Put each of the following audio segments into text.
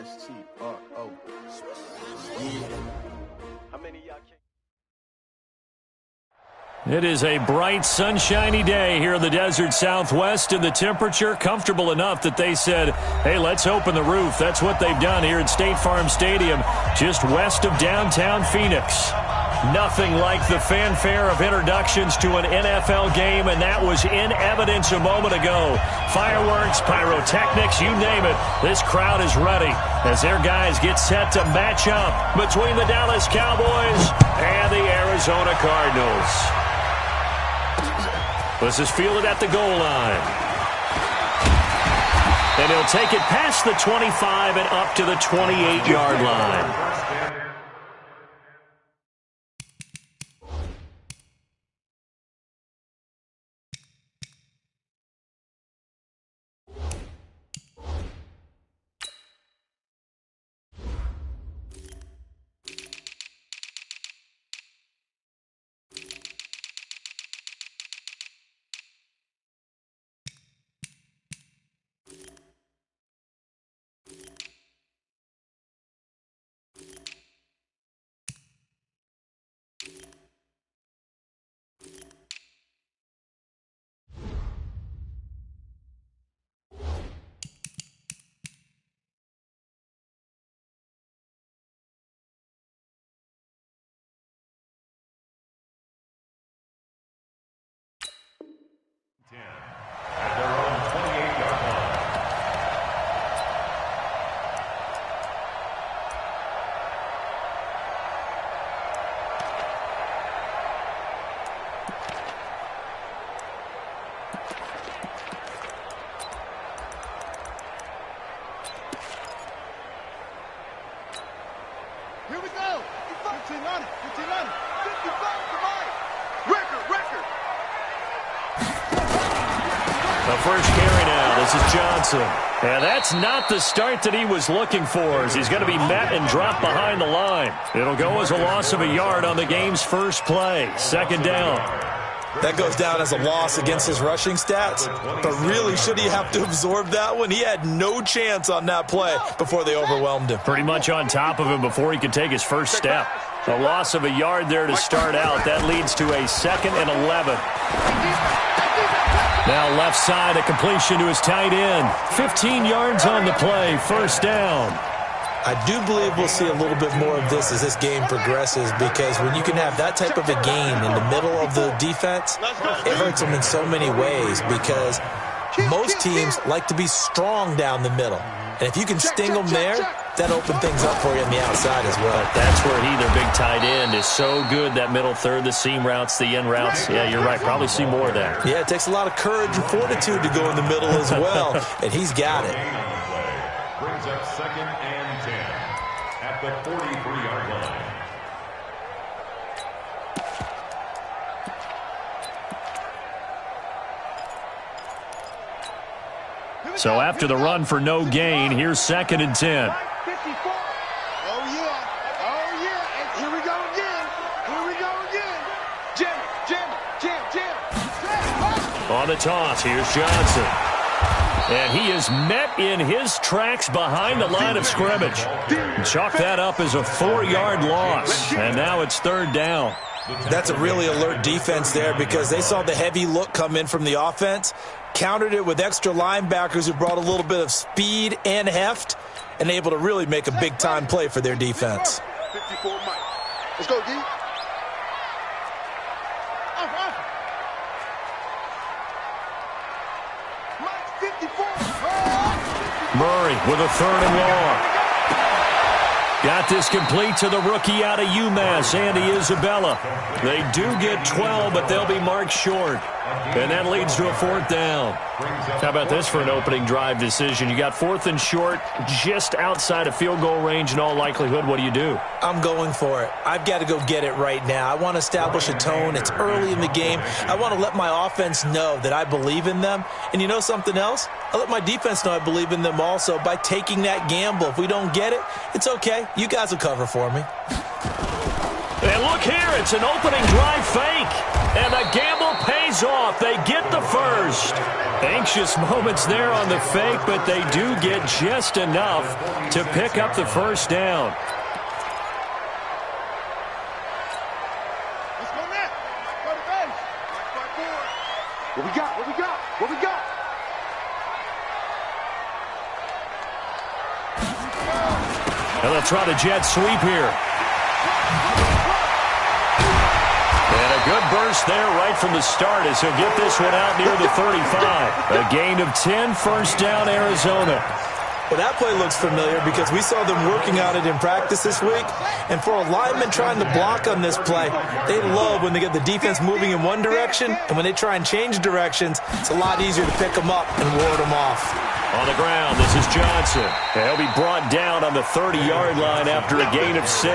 S-T-R-O. Yeah. How many y'all can... It is a bright, sunshiny day here in the desert Southwest, and the temperature comfortable enough that they said, hey, let's open the roof. That's what they've done here at State Farm Stadium, just west of downtown Phoenix. Nothing like the fanfare of introductions to an NFL game, and that was in evidence a moment ago. Fireworks, pyrotechnics, you name it. This crowd is ready as their guys get set to match up between the Dallas Cowboys and the Arizona Cardinals. This is fielded at the goal line. And he'll take it past the 25 and up to the 28-yard line. At their own 28-yard line. Here we go. 1500, 1500, 55 to mine. Record. The first carry now. This is Johnson. And that's not the start that he was looking for, as he's going to be met and dropped behind the line. It'll go as a loss of a yard on the game's first play. Second down. That goes down as a loss against his rushing stats. But really, should he have to absorb that one? He had no chance on that play before they overwhelmed him. Pretty much on top of him before he could take his first step. A loss of a yard there to start out. That leads to a 2nd and 11. Now left side, a completion to his tight end. 15 yards on the play, first down. I do believe we'll see a little bit more of this as this game progresses, because when you can have that type of a gain in the middle of the defense, it hurts them in so many ways, because most teams like to be strong down the middle. And if you can sting them there, that opens things up for you on the outside as well. But that's where he, their big tight end, is so good, that middle third, the seam routes, the in routes. Yeah, you're right. Probably see more of that. Yeah, it takes a lot of courage and fortitude to go in the middle as well, and he's got it. Brings up 2nd and 10 at the 43-yard line. So after the run for no gain, here's 2nd and 10. 54. Oh, yeah. And here we go again. Jam. On the toss, here's Johnson. And he is met in his tracks behind the line of scrimmage. Chalk that up as a 4-yard loss. And now it's 3rd down. That's a really alert defense there, because they saw the heavy look come in from the offense, countered it with extra linebackers who brought a little bit of speed and heft, and able to really make a big-time play for their defense. 54 Mike. Let's go, D. Mike, 54. Murray with a 3rd and long. Got this complete to the rookie out of UMass, Andy Isabella. They do get 12, but they'll be marked short. And that leads to a 4th down. How about this for an opening drive decision? You got 4th and short, just outside of field goal range in all likelihood. What do you do? I'm going for it. I've got to go get it right now. I want to establish a tone. It's early in the game. I want to let my offense know that I believe in them. And you know something else? I let my defense know I believe in them also by taking that gamble. If we don't get it, it's okay. You guys will cover for me. And look here, it's an opening drive fake. And the gamble pays off. They get the first. Anxious moments there on the fake, but they do get just enough to pick up the first down. Let's go next. Go to base. Right forward. What we got? What we got? What we got? And they'll try the jet sweep here. And a good burst there right from the start as he'll get this one out near the 35. A gain of 10, first down, Arizona. Well, that play looks familiar because we saw them working on it in practice this week. And for a lineman trying to block on this play, they love when they get the defense moving in one direction. And when they try and change directions, it's a lot easier to pick them up and ward them off. On the ground, this is Johnson. He'll be brought down on the 30-yard line after a gain of 6.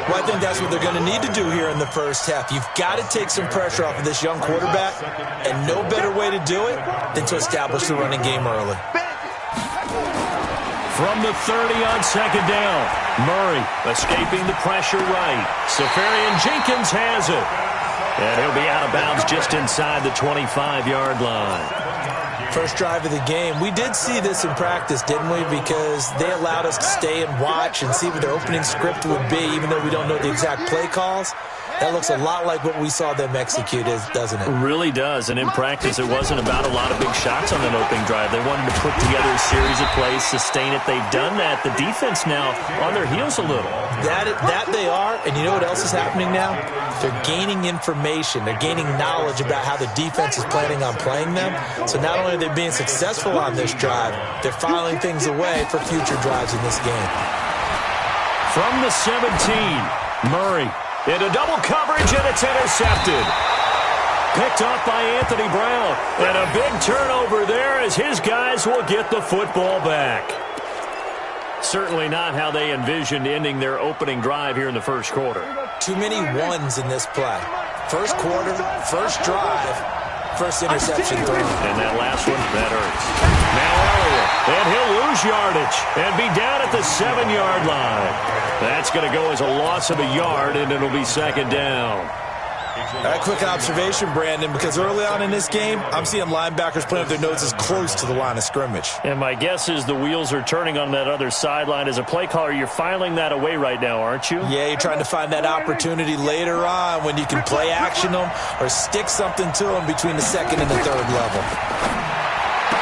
Well, I think that's what they're going to need to do here in the first half. You've got to take some pressure off of this young quarterback, and no better way to do it than to establish the running game early. From the 30 on second down, Murray escaping the pressure right. Safarian Jenkins has it. And he'll be out of bounds just inside the 25-yard line. First drive of the game. We did see this in practice, didn't we? Because they allowed us to stay and watch and see what their opening script would be, even though we don't know the exact play calls. That looks a lot like what we saw them execute, doesn't it? It really does. And in practice, it wasn't about a lot of big shots on that opening drive. They wanted to put together a series of plays, sustain it. They've done that. The defense now on their heels a little. That they are. And you know what else is happening now? They're gaining information. They're gaining knowledge about how the defense is planning on playing them. So not only are they being successful on this drive, they're filing things away for future drives in this game. From the 17, Murray into double coverage, and it's intercepted. Picked off by Anthony Brown. And a big turnover there as his guys will get the football back. Certainly not how they envisioned ending their opening drive here in the first quarter. Too many ones in this play. First quarter, first drive, first interception thrown. And that last one, that hurts. Now Elliott, and he'll lose yardage and be down at the 7-yard line. That's going to go as a loss of a yard, and it'll be second down. A quick observation, Brandon, because early on in this game, I'm seeing linebackers playing with their noses close to the line of scrimmage. And my guess is the wheels are turning on that other sideline. As a play caller, you're filing that away right now, aren't you? Yeah, you're trying to find that opportunity later on when you can play action them or stick something to them between the second and the third level.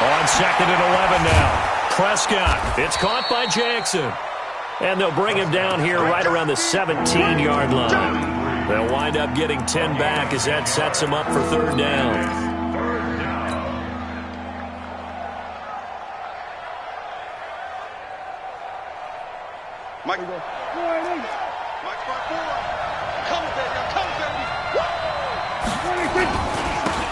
On second and 11 now. Prescott, it's caught by Jackson. And they'll bring him down here right around the 17-yard line. They'll wind up getting 10 back as that sets them up for third down. Mike. Mike, come, baby. Come, baby.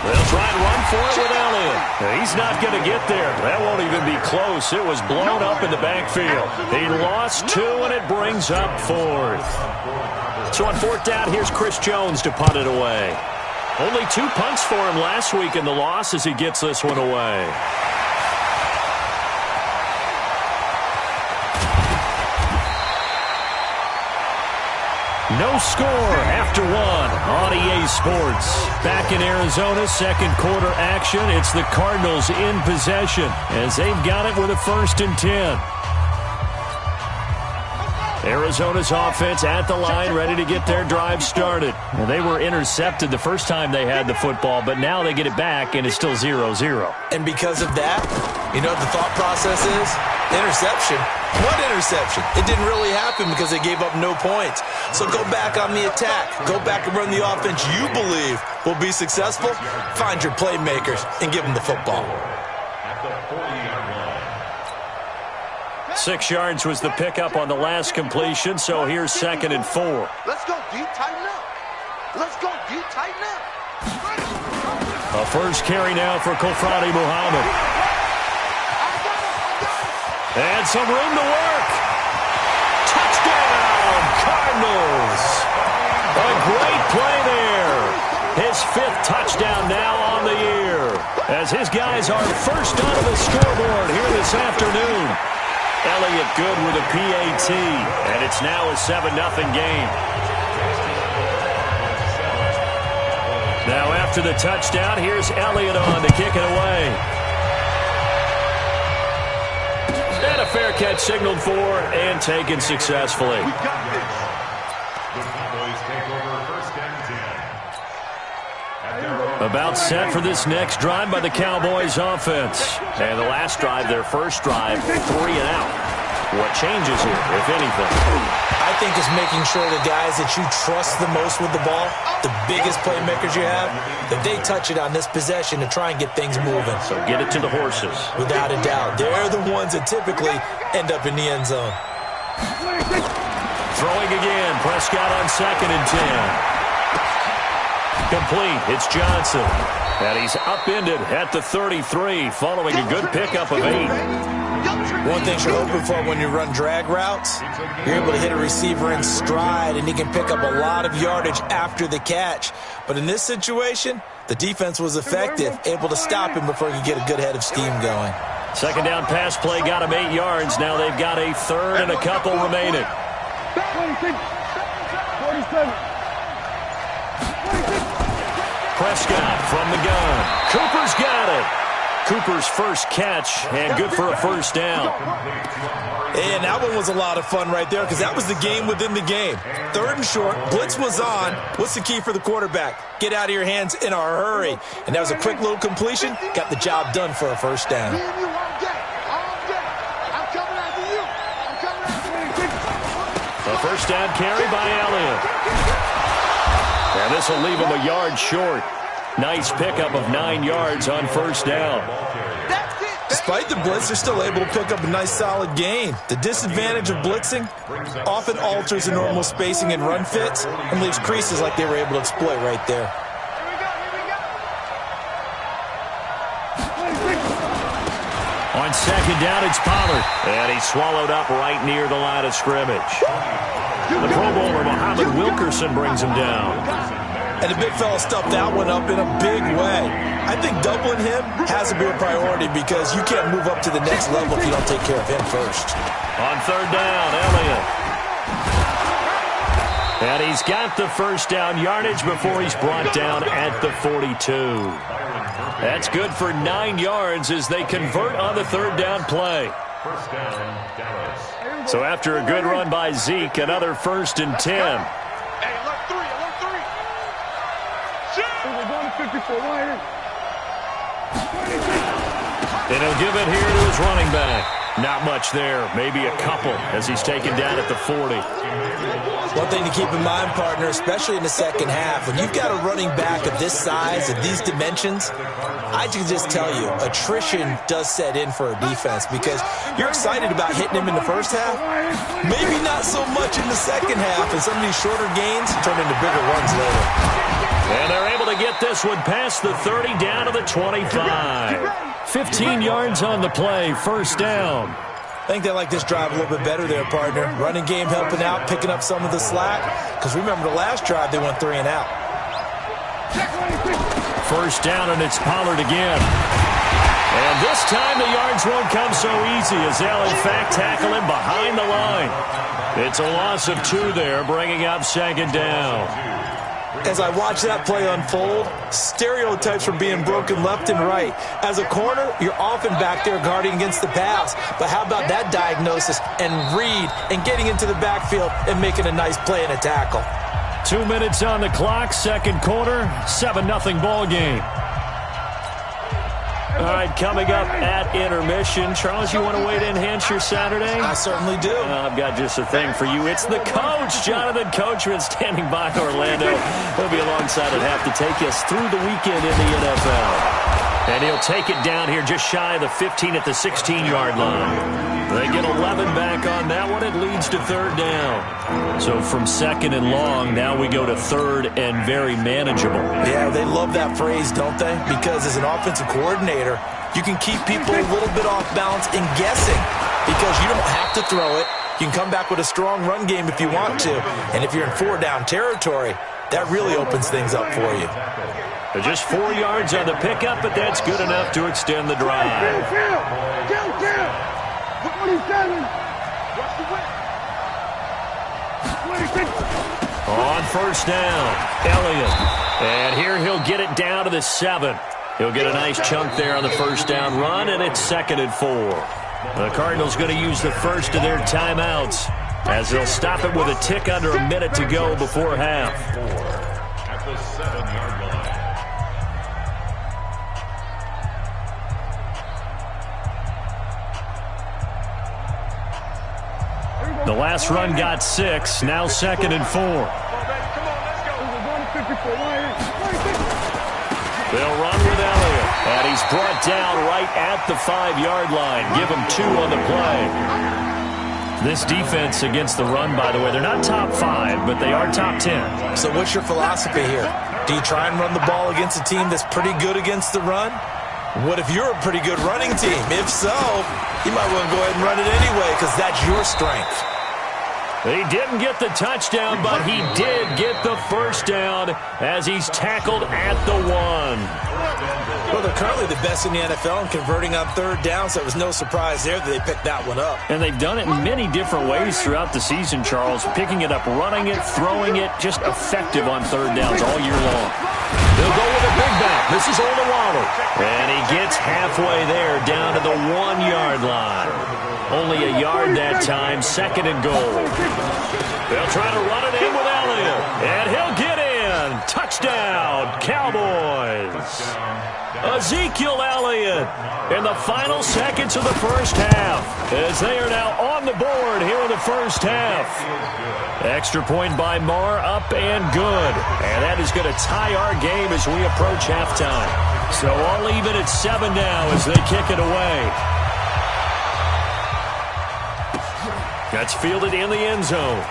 They'll try and run for it with Elliott. He's not going to get there. That won't even be close. It was blown up in the backfield. He lost 2, and it brings up 4th. So on fourth down, here's Chris Jones to punt it away. Only 2 punts for him last week in the loss as he gets this one away. No score after 1 on EA Sports. Back in Arizona, second quarter action. It's the Cardinals in possession as they've got it with a 1st and 10. Arizona's offense at the line, ready to get their drive started. And they were intercepted the first time they had the football, but now they get it back, and it's still 0-0. And because of that, you know what the thought process is? Interception. What interception? It didn't really happen because they gave up no points. So go back on the attack. Go back and run the offense you believe will be successful. Find your playmakers and give them the football. 6 yards was the pickup on the last completion, so here's 2nd and 4. Let's go deep, tighten up. Let's go deep, tighten up. A first carry now for Kofradi Muhammad. And some room to work. Touchdown, Cardinals. A great play there. His 5th touchdown now on the year. As his guys are first onto the scoreboard here this afternoon. Elliott good with a PAT, and it's now a 7-0 game. Now after the touchdown, here's Elliott on to kick it away. And a fair catch signaled for and taken successfully. The Cowboys take over first and 10. About set for this next drive by the Cowboys offense. And the last drive, their first drive, 3 and out. What changes here, if anything? I think it's making sure the guys that you trust the most with the ball, the biggest playmakers you have, that they touch it on this possession to try and get things moving. So get it to the horses. Without a doubt. They're the ones that typically end up in the end zone. Throwing again. Prescott on 2nd and 10. Complete. It's Johnson. And he's upended at the 33 following a good pickup of 8. One thing you're hoping for when you run drag routes, you're able to hit a receiver in stride, and he can pick up a lot of yardage after the catch. But in this situation, the defense was effective, able to stop him before he could get a good head of steam going. Second down pass play got him 8 yards. Now they've got a third and a couple remaining. 47. Prescott from the gun. Cooper's got it. Cooper's first catch, and good for a first down. And that one was a lot of fun right there because that was the game within the game. 3rd and short, blitz was on. What's the key for the quarterback? Get out of your hands in a hurry. And that was a quick little completion. Got the job done for a first down. A first down carry by Elliott. And this will leave him a yard short. Nice pickup of 9 yards on first down. Despite the blitz, they're still able to pick up a nice solid gain. The disadvantage of blitzing often alters the normal spacing and run fits and leaves creases like they were able to exploit right there. On second down, it's Pollard. And he's swallowed up right near the line of scrimmage. The Pro Bowler, Muhammad Wilkerson, brings him down. And the big fella stuffed that one up in a big way. I think doubling him has to be a priority because you can't move up to the next level if you don't take care of him first. On third down, Elliott. And he's got the first down yardage before he's brought down at the 42. That's good for 9 yards as they convert on the third down play. First down, Dallas. So after a good run by Zeke, another 1st and 10. And he'll give it here to his running back. Not much there, maybe a couple as he's taken down at the 40. One thing to keep in mind, partner, especially in the second half, when you've got a running back of this size, of these dimensions, I can just tell you, attrition does set in for a defense because you're excited about hitting him in the first half, maybe not so much in the second half, and some of these shorter gains turn into bigger runs later. And they're able to get this one past the 30 down to the 25. 15 yards on the play, first down. I think they like this drive a little bit better there, partner. Running game helping out, picking up some of the slack. Because remember the last drive, they went 3 and out. First down, and it's Pollard again. And this time the yards won't come so easy as they'll, in fact, tackle him behind the line. It's a loss of 2 there, bringing up second down. As I watch that play unfold, stereotypes from being broken left and right. As a corner, you're often back there guarding against the pass. But how about that diagnosis and read and getting into the backfield and making a nice play and a tackle? 2 minutes on the clock, second quarter, 7-0 ball game. All right, coming up at intermission. Charles, you want to wait and enhance your Saturday? I certainly do. I've got just a thing for you. It's the coach, Jonathan Coachman, standing by Orlando. He'll be alongside at half to take us through the weekend in the NFL. And he'll take it down here just shy of the 15 at the 16-yard line. They get 11 back on that one. It leads to third down. So from second and long, now we go to third and very manageable. Yeah, they love that phrase, don't they? Because as an offensive coordinator, you can keep people a little bit off balance and guessing because you don't have to throw it. You can come back with a strong run game if you want to. And if you're in 4-down territory, that really opens things up for you. Just 4 yards on the pickup, but that's good enough to extend the drive. On first down, Elliott. And here he'll get it down to the 7. He'll get a nice chunk there on the first down run, and it's 2nd and 4. The Cardinals going to use the first of their timeouts as they'll stop it with a tick under a minute to go before half. At the 7-yard line. The last run got 6, now 2nd and 4. They'll run with Elliott, and he's brought down right at the 5-yard line. Give him 2 on the play. This defense against the run, by the way, they're not top 5, but they are top 10. So what's your philosophy here? Do you try and run the ball against a team that's pretty good against the run? What if you're a pretty good running team? If so, you might want to go ahead and run it anyway because that's your strength. He didn't get the touchdown, but he did get the first down as he's tackled at the 1. Well, they're currently the best in the NFL in converting on 3rd down, so it was no surprise there that they picked that one up. And they've done it in many different ways throughout the season, Charles. Picking it up, running it, throwing it, just effective on 3rd downs all year long. They'll go with a big back. This is Olawale. And he gets halfway there down to the 1-yard line. Only a yard that time, 2nd and goal. They'll try to run it in with Elliott. And he'll get in. Touchdown, Cowboys. Ezekiel Elliott in the final seconds of the first half as they are now on the board here in the first half. Extra point by Marr, up and good. And that is going to tie our game as we approach halftime. So all even at 7 now as they kick it away. That's fielded in the end zone.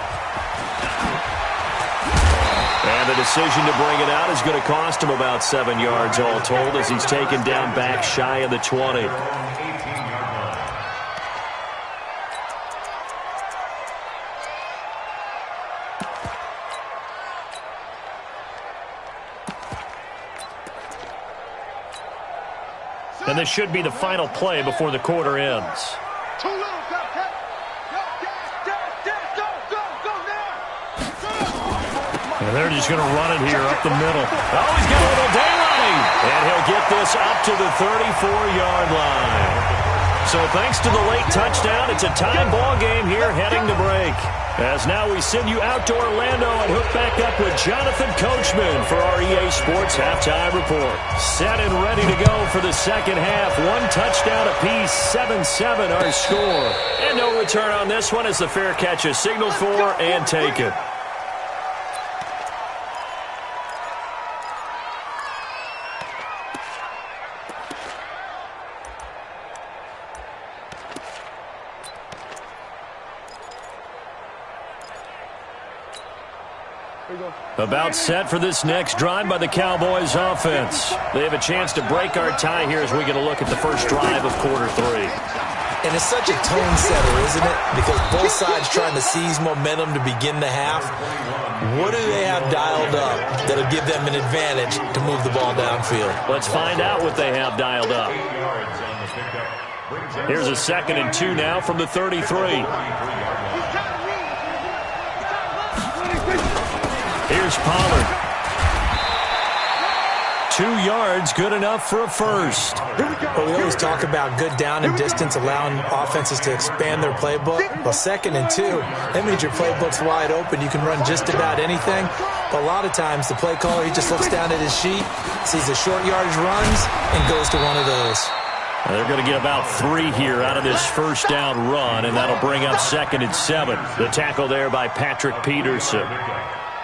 And the decision to bring it out is going to cost him about 7 yards all told as he's taken down back shy of the 20. And this should be the final play before the quarter ends. And they're just going to run it here up the middle. Oh, he's got a little daylight. And he'll get this up to the 34-yard line. So thanks to the late touchdown, it's a tie ball game here heading to break. As now we send you out to Orlando and hook back up with Jonathan Coachman for our EA Sports Halftime Report. Set and ready to go for the second half. 1 touchdown apiece, 7-7 our score. And no return on this one as the fair catch is signaled for and taken. About set for this next drive by the Cowboys offense. They have a chance to break our tie here as we get a look at the first drive of quarter 3. And it's such a tone setter, isn't it? Because both sides trying to seize momentum to begin the half. What do they have dialed up that'll give them an advantage to move the ball downfield? Let's find out what they have dialed up. Here's a 2nd and 2 now from the 33. Here's Pollard. 2 yards, good enough for a first. Well, we always talk about good down and distance, allowing offenses to expand their playbook. Well, 2nd and 2, that means your playbook's wide open. You can run just about anything. But a lot of times, the play caller, he just looks down at his sheet, sees the short yardage runs, and goes to one of those. They're going to get about 3 here out of this first down run, and that'll bring up 2nd and 7. The tackle there by Patrick Peterson.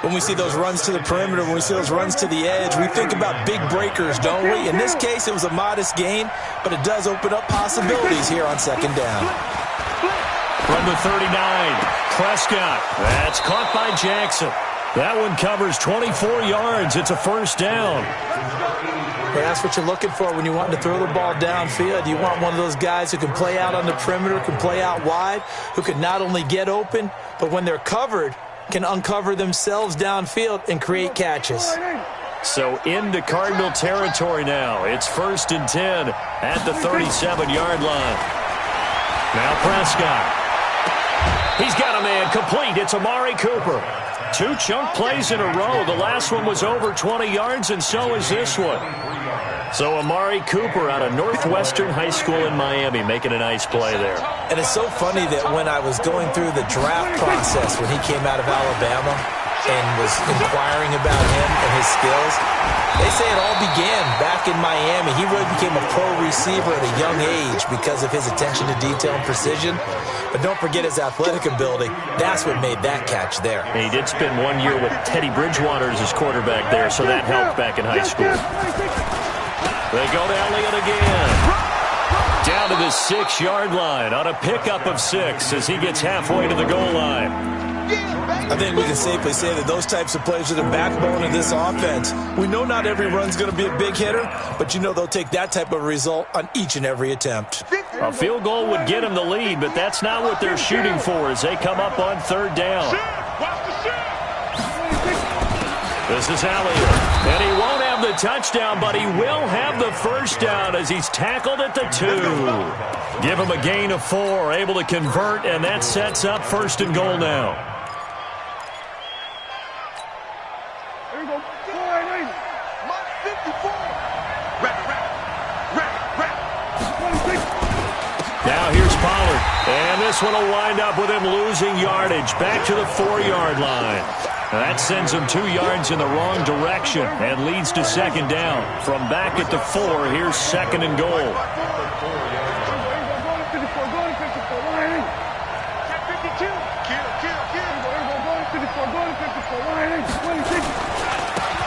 When we see those runs to the perimeter, when we see those runs to the edge, we think about big breakers, don't we? In this case, it was a modest gain, but it does open up possibilities here on 2nd down. From the 39, Prescott. That's caught by Jackson. That one covers 24 yards. It's a first down. Well, that's what you're looking for when you want to throw the ball downfield. You want one of those guys who can play out on the perimeter, can play out wide, who can not only get open, but when they're covered, can uncover themselves downfield and create catches. So into Cardinal territory now. It's 1st and 10 at the 37-yard line. Now Prescott. He's got a man complete. It's Amari Cooper. 2 chunk plays in a row. The last one was over 20 yards, and so is this one. So Amari Cooper out of Northwestern High School in Miami making a nice play there. And it's so funny that when I was going through the draft process when he came out of Alabama and was inquiring about him and his skills, they say it all began back in Miami. He really became a pro receiver at a young age because of his attention to detail and precision. But don't forget his athletic ability. That's what made that catch there. And he did spend 1 year with Teddy Bridgewater as his quarterback there, so that helped back in high school. They go to Elliott again. Down to the 6-yard line on a pickup of 6 as he gets halfway to the goal line. I think we can safely say that those types of plays are the backbone of this offense. We know not every run's going to be a big hitter, but you know they'll take that type of result on each and every attempt. A field goal would get them the lead, but that's not what they're shooting for as they come up on 3rd down. This is Elliott, and he won't have the touchdown, but he will have the first down as he's tackled at the 2. Give him a gain of 4, able to convert, and that sets up 1st and goal now. There you go. 54. Now here's Pollard, and this one will wind up with him losing yardage back to the 4-yard line. That sends him 2 yards in the wrong direction and leads to 2nd down. From back at the 4, here's 2nd and goal.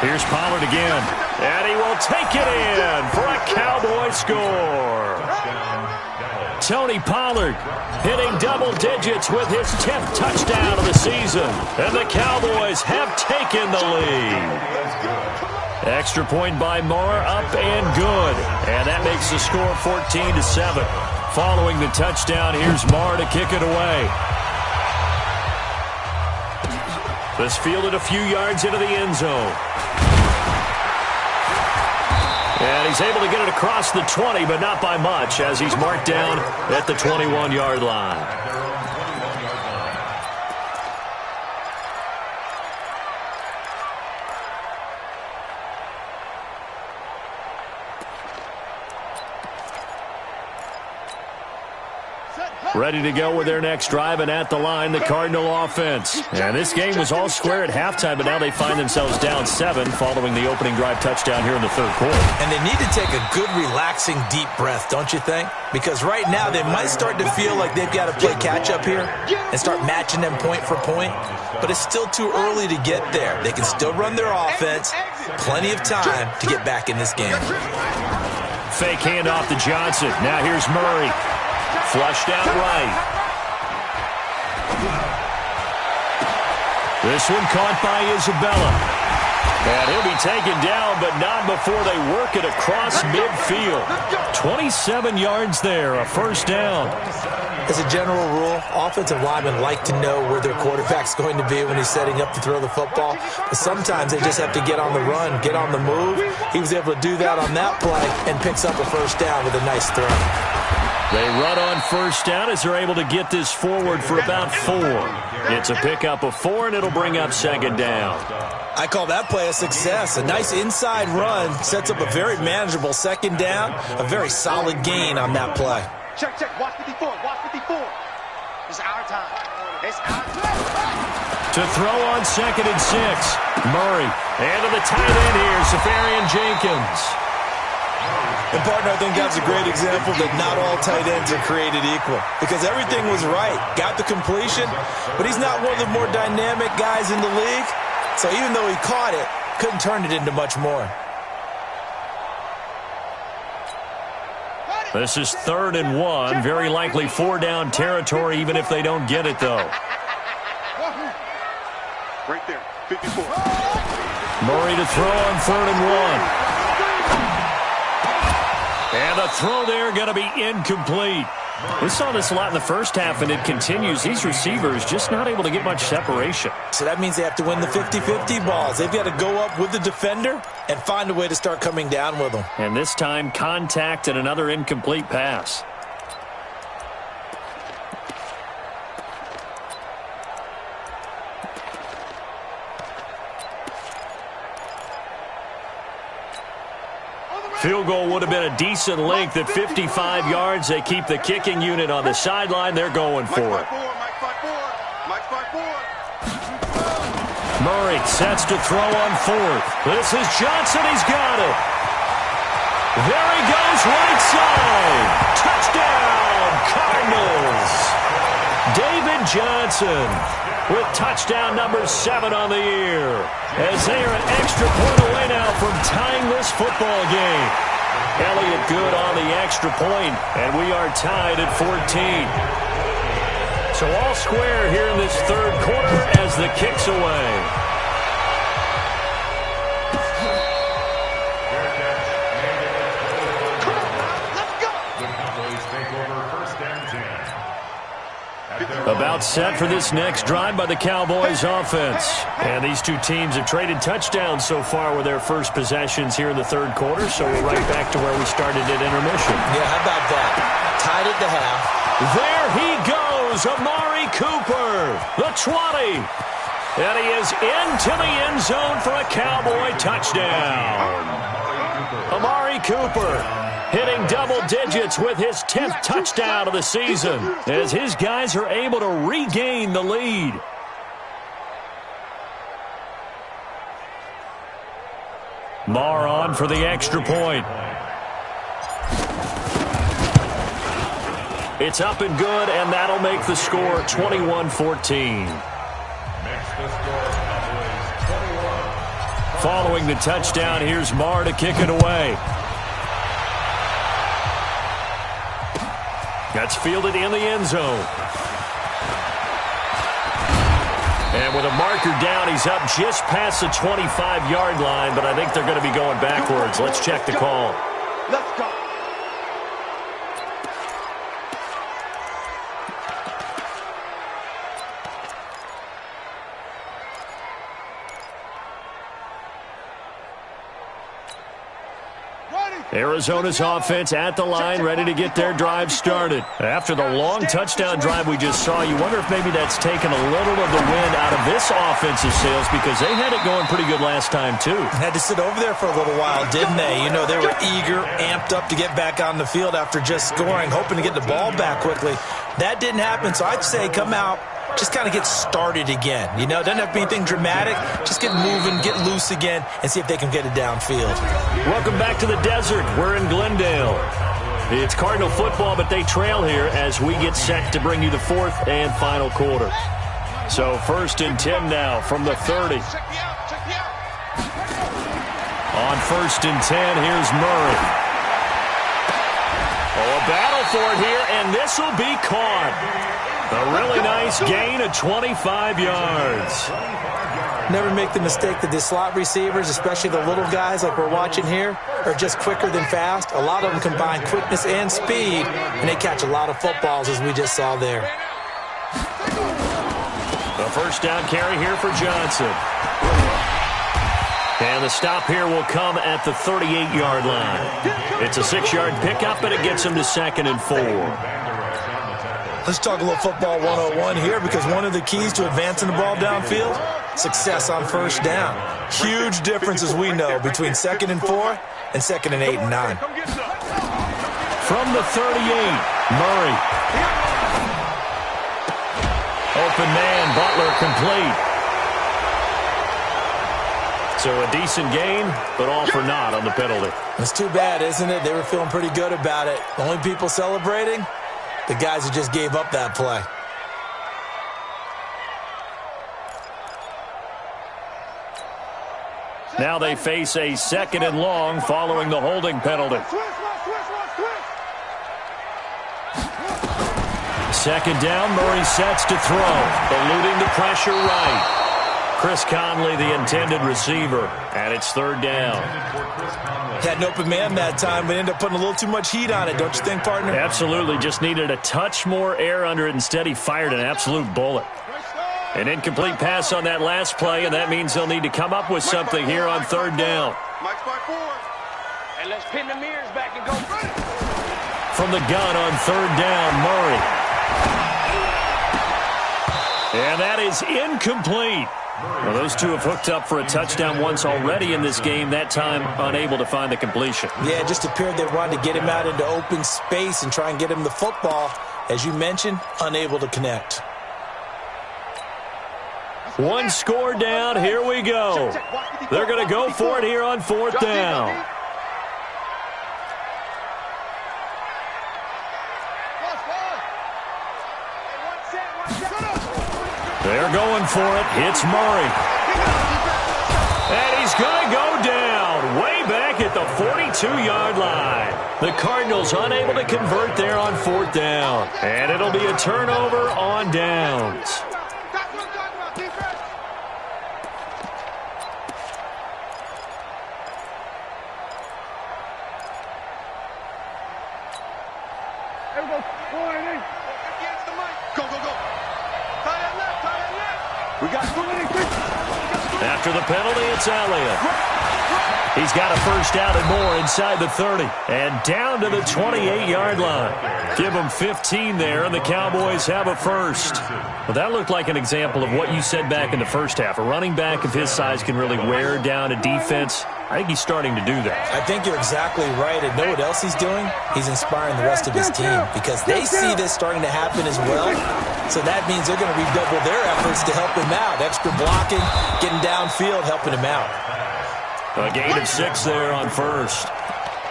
Here's Pollard again, and he will take it in for a Cowboy score. Tony Pollard hitting double digits with his 10th touchdown of the season. And the Cowboys have taken the lead. Extra point by Moore, up and good. And that makes the score 14-7. Following the touchdown, here's Moore to kick it away. This fielded a few yards into the end zone. And he's able to get it across the 20, but not by much, as he's marked down at the 21-yard line. Ready to go with their next drive, and at the line, the Cardinal offense. And this game was all square at halftime, but now they find themselves down 7 following the opening drive touchdown here in the 3rd quarter. And they need to take a good, relaxing, deep breath, don't you think? Because right now they might start to feel like they've got to play catch-up here and start matching them point for point. But it's still too early to get there. They can still run their offense. Plenty of time to get back in this game. Fake handoff to Johnson. Now here's Murray. Flushed out right. This one caught by Isabella. And he'll be taken down, but not before they work it across midfield. 27 yards there, a 1st down. As a general rule, offensive linemen like to know where their quarterback's going to be when he's setting up to throw the football. But sometimes they just have to get on the run, get on the move. He was able to do that on that play and picks up a 1st down with a nice throw. They run on 1st down as they're able to get this forward for about 4. It's a pickup of 4, and it'll bring up 2nd down. I call that play a success. A nice inside run sets up a very manageable 2nd down, a very solid gain on that play. Check, watch 54, watch 54. It's our time. It's our time. To throw on 2nd and 6. Murray, and to the tight end here, Safarian Jenkins. And, partner, I think that's a great example that not all tight ends are created equal. Because everything was right. Got the completion, but he's not one of the more dynamic guys in the league. So even though he caught it, couldn't turn it into much more. This is 3rd and 1. Very likely 4-down territory, even if they don't get it, though. Right there, 54. Murray to throw on 3rd and 1. And the throw there going to be incomplete. We saw this a lot in the first half, and it continues. These receivers just not able to get much separation. So that means they have to win the 50-50 balls. They've got to go up with the defender and find a way to start coming down with them. And this time, contact and another incomplete pass. Field goal would have been a decent length at 55 yards. They keep the kicking unit on the sideline. They're going for it. Murray sets to throw on fourth. This is Johnson. He's got it. There he goes, right side. Touchdown, Cardinals. David Johnson with touchdown number 7 on the year, as they are an extra point away now from tying this football game. Elliott good on the extra point, and we are tied at 14. So all square here in this third quarter as the kick's away. About set for this next drive by the Cowboys offense. And these two teams have traded touchdowns so far with their first possessions here in the third quarter, so we're right back to where we started at intermission. Yeah, how about that? Tied at the half. There he goes, Amari Cooper, the 20. And he is into the end zone for a Cowboy touchdown. Amari Cooper hitting double digits with his 10th touchdown of the season as his guys are able to regain the lead. Marr on for the extra point. It's up and good, and that'll make the score 21-14. Following the touchdown, here's Marr to kick it away. That's fielded in the end zone. And with a marker down, he's up just past the 25-yard line, but I think they're going to be going backwards. Let's check the call. Let's go. Arizona's offense at the line, ready to get their drive started. After the long touchdown drive we just saw, you wonder if maybe that's taken a little of the wind out of this offensive sails, because they had it going pretty good last time, too. Had to sit over there for a little while, didn't they? You know, they were eager, amped up to get back on the field after just scoring, hoping to get the ball back quickly. That didn't happen, so I'd say come out, just kind of get started again. You know, it doesn't have to be anything dramatic. Just get moving, get loose again, and see if they can get it downfield. Welcome back to the desert. We're in Glendale. It's Cardinal football, but they trail here as we get set to bring you the fourth and final quarter. So 1st and 10 now from the 30. On 1st and 10, here's Murray. Oh, a battle for it here, and this will be caught. A really nice gain of 25 yards. Never make the mistake that the slot receivers, especially the little guys like we're watching here, are just quicker than fast. A lot of them combine quickness and speed, and they catch a lot of footballs, as we just saw there. The first down carry here for Johnson. And the stop here will come at the 38-yard line. It's a 6-yard pickup, and it gets him to 2nd and 4. Let's talk a little football 101 here, because one of the keys to advancing the ball downfield, success on first down. Huge difference, as we know, between 2nd and 4 and 2nd and 8 and 9. From the 38, Murray. Open man, Butler complete. So a decent gain, but all for naught on the penalty. It's too bad, isn't it? They were feeling pretty good about it. The only people celebrating, the guys who just gave up that play. Now they face a 2nd and long following the holding penalty. 2nd down, Murray sets to throw, eluding the pressure right. Chris Conley, the intended receiver, and it's 3rd down. Had an open man that time, but ended up putting a little too much heat on it, don't you think, partner? Absolutely. Just needed a touch more air under it. Instead, he fired an absolute bullet. An incomplete pass on that last play, and that means they'll need to come up with something here on 3rd down. And let's pin the mirrors back and go. From the gun on 3rd down, Murray. And that is incomplete. Well, those two have hooked up for a touchdown once already in this game, that time unable to find the completion. Yeah, it just appeared they wanted to get him out into open space and try and get him the football. As you mentioned, unable to connect. One score down, here we go. They're going to go for it here on 4th down. They're going for it. It's Murray. And he's going to go down way back at the 42-yard line. The Cardinals unable to convert there on 4th down. And it'll be a turnover on downs. After the penalty, it's Elliott. He's got a first down and more inside the 30. And down to the 28-yard line. Give them 15 there, and the Cowboys have a first. Well, that looked like an example of what you said back in the first half. A running back of his size can really wear down a defense. I think he's starting to do that. I think you're exactly right. And know what else he's doing? He's inspiring the rest of his team because they see this starting to happen as well. So that means they're going to redouble their efforts to help him out. Extra blocking, getting downfield, helping him out. A gain of 6 there on first.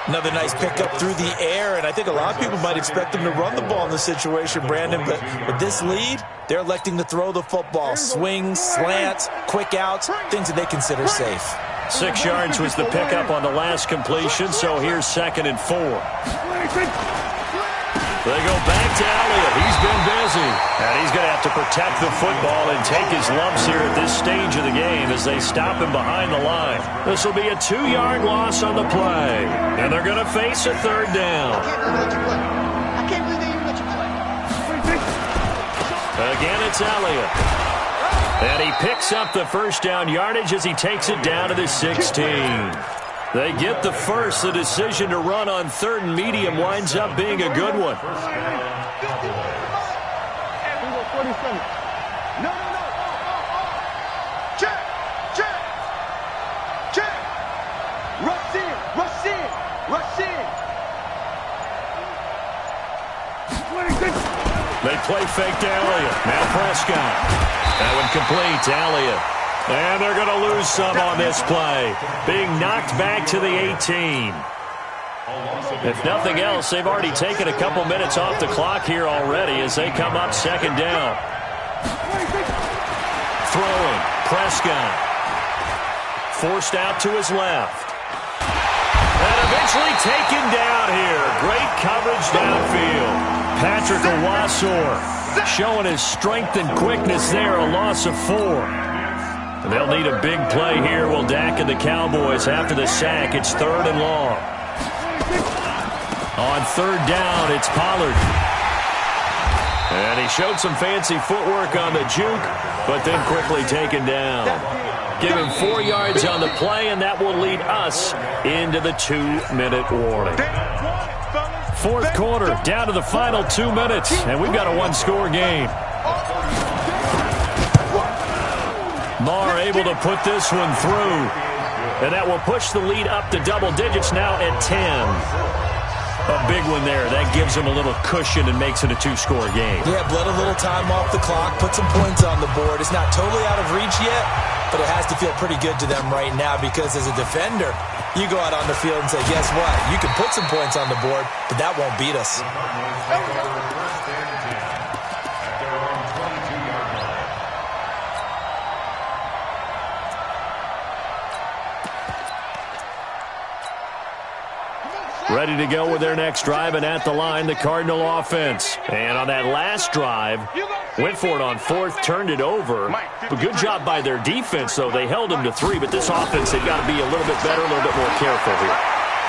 Another nice pickup through the air, and I think a lot of people might expect them to run the ball in this situation, Brandon, but with this lead, they're electing to throw the football. Swings, slants, quick outs, things that they consider safe. 6 yards was the pickup on the last completion, so here's 2nd and 4. They go back to Elliott. He's been busy. And he's going to have to protect the football and take his lumps here at this stage of the game as they stop him behind the line. This will be a 2-yard loss on the play. And they're going to face a 3rd down. I can't believe they even let you play. Again, it's Elliott. And he picks up the first down yardage as he takes it down to the 16. They get the first. The decision to run on 3rd and medium winds up being a good one. No. Check. Rush in. They play fake to Elliott. Now Prescott. That one complete to Elliott. And they're going to lose some on this play. Being knocked back to the 18. If nothing else, they've already taken a couple minutes off the clock here already as they come up 2nd down. Throwing. Prescott. Forced out to his left. And eventually taken down here. Great coverage downfield. Patrick Owasor showing his strength and quickness there. A loss of 4. They'll need a big play here. Will Dak and the Cowboys after the sack. It's 3rd and long. On 3rd down, it's Pollard. And he showed some fancy footwork on the juke, but then quickly taken down. Give him 4 yards on the play, and that will lead us into the 2-minute warning. 4th quarter, down to the final 2 minutes, and we've got a 1-score game. Marr able to put this one through. And that will push the lead up to double digits now at 10. A big one there. That gives them a little cushion and makes it a 2-score game. Yeah, bled a little time off the clock, put some points on the board. It's not totally out of reach yet, but it has to feel pretty good to them right now because as a defender, you go out on the field and say, guess what? You can put some points on the board, but that won't beat us. Ready to go with their next drive, and at the line, the Cardinal offense. And on that last drive, went for it on 4th, turned it over. But good job by their defense, though. They held them to 3, but this offense, they've got to be a little bit better, a little bit more careful here.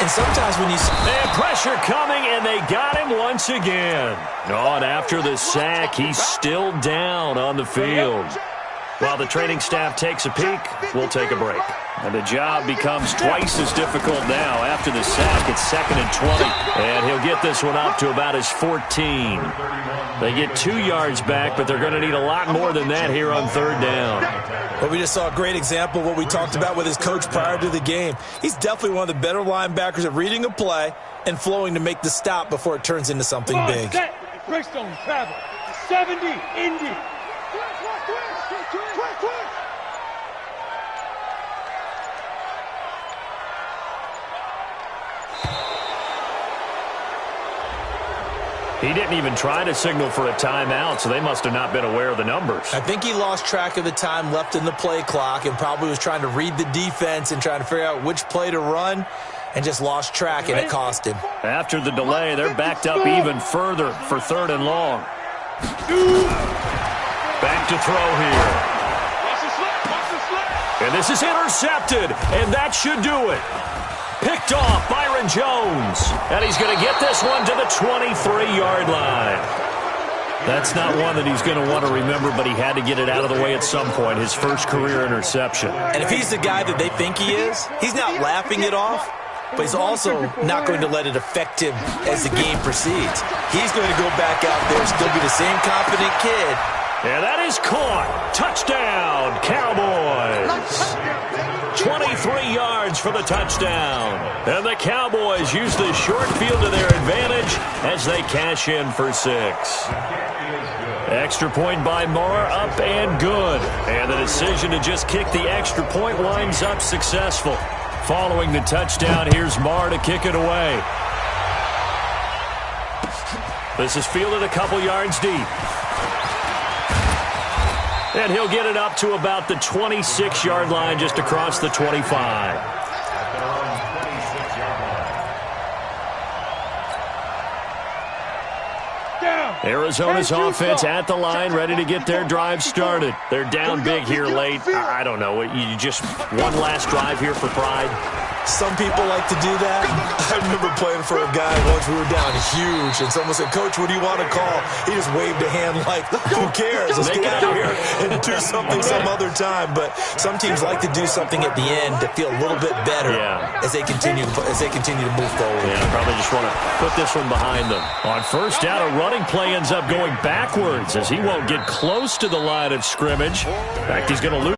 And sometimes when you... And pressure coming, and they got him once again. Oh, and after the sack, he's still down on the field. While the training staff takes a peek, we'll take a break. And the job becomes twice as difficult now. After the sack, it's 2nd and 20. And he'll get this one up to about his 14. They get 2 yards back, but they're going to need a lot more than that here on 3rd down. Well, we just saw a great example of what we talked about with his coach prior to the game. He's definitely one of the better linebackers at reading a play and flowing to make the stop before it turns into something big. Bristol, travel. 70, Indy. He didn't even try to signal for a timeout, so they must have not been aware of the numbers. I think he lost track of the time left in the play clock and probably was trying to read the defense and trying to figure out which play to run and just lost track, and it cost him. After the delay, they're backed up even further for 3rd and long. Back to throw here. And this is intercepted, and that should do it. Picked off Byron Jones. And he's going to get this one to the 23-yard line. That's not one that he's going to want to remember, but he had to get it out of the way at some point, his first career interception. And if he's the guy that they think he is, he's not laughing it off, but he's also not going to let it affect him as the game proceeds. He's going to go back out there, still be the same confident kid. And that is caught. Touchdown, Cowboys. 23 yards for the touchdown. And the Cowboys use the short field to their advantage as they cash in for 6. Extra point by Marr, up and good. And the decision to just kick the extra point winds up successful. Following the touchdown, here's Marr to kick it away. This is fielded a couple yards deep. And he'll get it up to about the 26-yard line, just across the 25. Arizona's offense at the line, ready to get their drive started. They're down big here late. I don't know. You just one last drive here for pride? Some people like to do that. I remember playing for a guy once. We were down huge, and someone said, "Coach, what do you want to call?" He just waved a hand like, "Who cares? Let's get out of here and do something some other time." But some teams like to do something at the end to feel a little bit better as they continue to move forward. Yeah, probably just want to put this one behind them. On 1st down, a running play ends up going backwards as he won't get close to the line of scrimmage. In fact, he's going to lose.